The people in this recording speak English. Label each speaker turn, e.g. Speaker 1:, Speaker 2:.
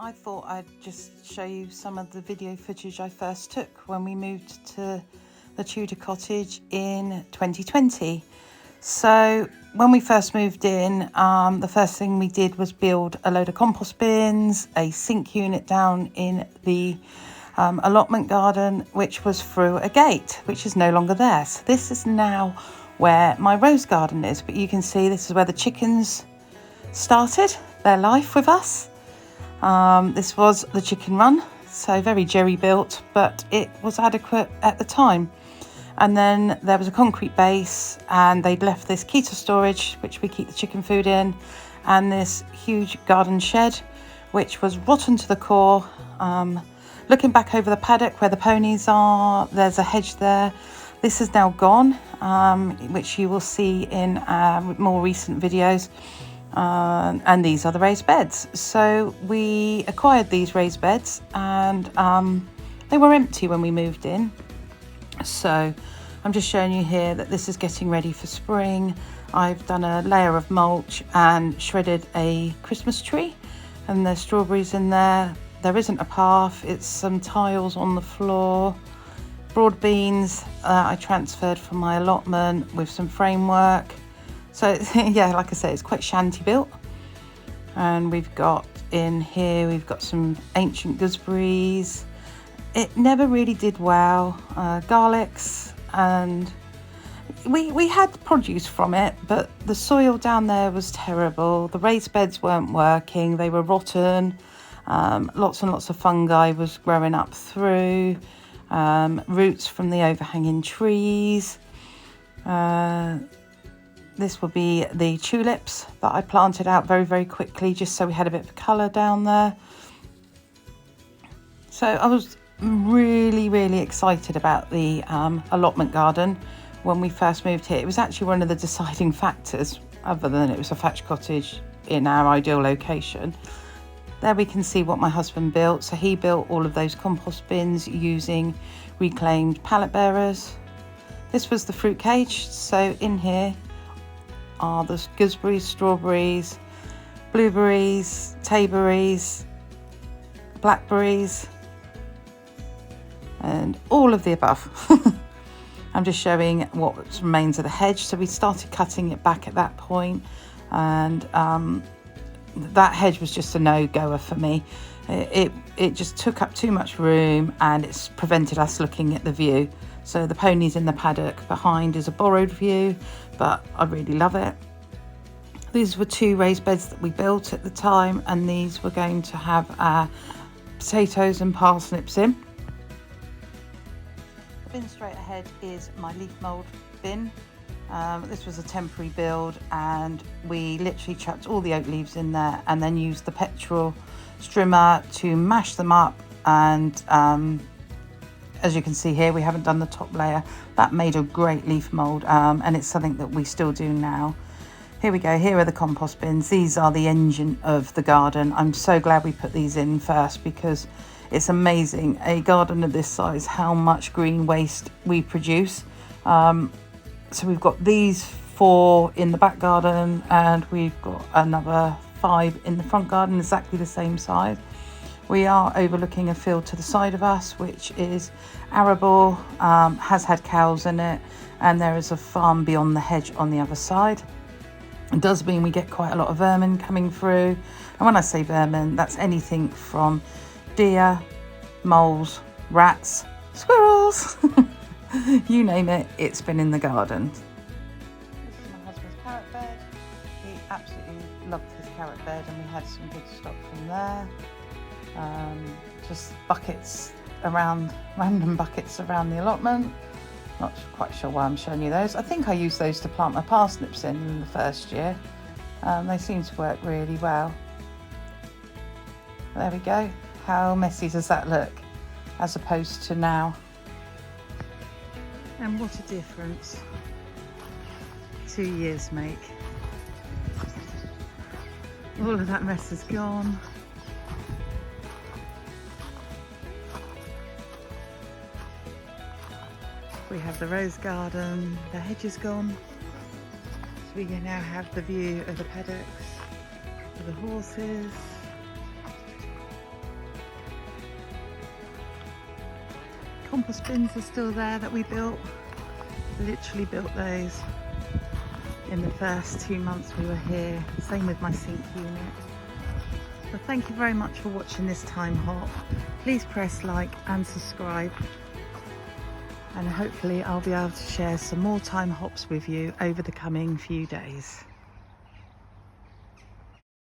Speaker 1: I thought I'd just show you some of the video footage I first took when we moved to the Tudor cottage in 2020. So when we first moved in, the first thing we did was build a load of compost bins, a sink unit down in the allotment garden, which was through a gate, which is no longer there. So this is now where my rose garden is, but you can see this is where the chickens started their life with us. This was the chicken run, so very jerry built, but it was adequate at the time. And then there was a concrete base, and they'd left this keto storage, which we keep the chicken food in, and this huge garden shed, which was rotten to the core. Looking back over the paddock where the ponies are, there's a hedge there. This is now gone, which you will see in more recent videos. And these are the raised beds. So we acquired these raised beds, and they were empty when we moved in. So I'm just showing you here that this is getting ready for spring. I've done a layer of mulch and shredded a Christmas tree, and there's strawberries in there. There isn't a path, it's some tiles on the floor. Broad beans I transferred from my allotment with some framework. So yeah, like I say, it's quite shanty built. And we've got in here, we've got some ancient gooseberries. It never really did well. Garlics, and we had produce from it, but the soil down there was terrible. The raised beds weren't working, they were rotten. Lots and lots of fungi was growing up through. Roots from the overhanging trees. This will be the tulips that I planted out very, very quickly, just so we had a bit of colour down there. So I was really, really excited about the allotment garden when we first moved here. It was actually one of the deciding factors, other than it was a thatched cottage in our ideal location. There we can see what my husband built. So he built all of those compost bins using reclaimed pallet bearers. This was the fruit cage. So in here are the gooseberries, strawberries, blueberries, tayberries, blackberries, and all of the above. I'm just showing what remains of the hedge. So we started cutting it back at that point, and that hedge was just a no-goer for me. It just took up too much room, and it's prevented us looking at the view. So the ponies in the paddock behind is a borrowed view, but I really love it. These were 2 raised beds that we built at the time, and these were going to have potatoes and parsnips in. The bin straight ahead is my leaf mould bin. This was a temporary build, and we literally chucked all the oak leaves in there and then used the petrol strimmer to mash them up. And as you can see here, we haven't done the top layer. That made a great leaf mould, and it's something that we still do now. Here we go, here are the compost bins. These are the engine of the garden. I'm so glad we put these in first, because it's amazing, a garden of this size, how much green waste we produce. So we've got these 4 in the back garden, and we've got another 5 in the front garden, exactly the same size. We are overlooking a field to the side of us, which is arable, has had cows in it, and there is a farm beyond the hedge on the other side. It does mean we get quite a lot of vermin coming through. And when I say vermin, that's anything from deer, moles, rats, squirrels, you name it, it's been in the garden. This is my husband's carrot bed. He absolutely loved his carrot bed, and we had some good stock from there. Just buckets around, random buckets around the allotment. Not quite sure why I'm showing you those. I think I used those to plant my parsnips in the first year. They seem to work really well. There we go. How messy does that look as opposed to now? And what a difference 2 years make. All of that mess is gone. We have the rose garden, the hedge is gone. So we can now have the view of the paddocks, of the horses. compost bins are still there that we built. Literally built those in the first 2 months we were here. Same with my sink unit. But thank you very much for watching this time hop. Please press like and subscribe. And hopefully I'll be able to share some more time hops with you over the coming few days.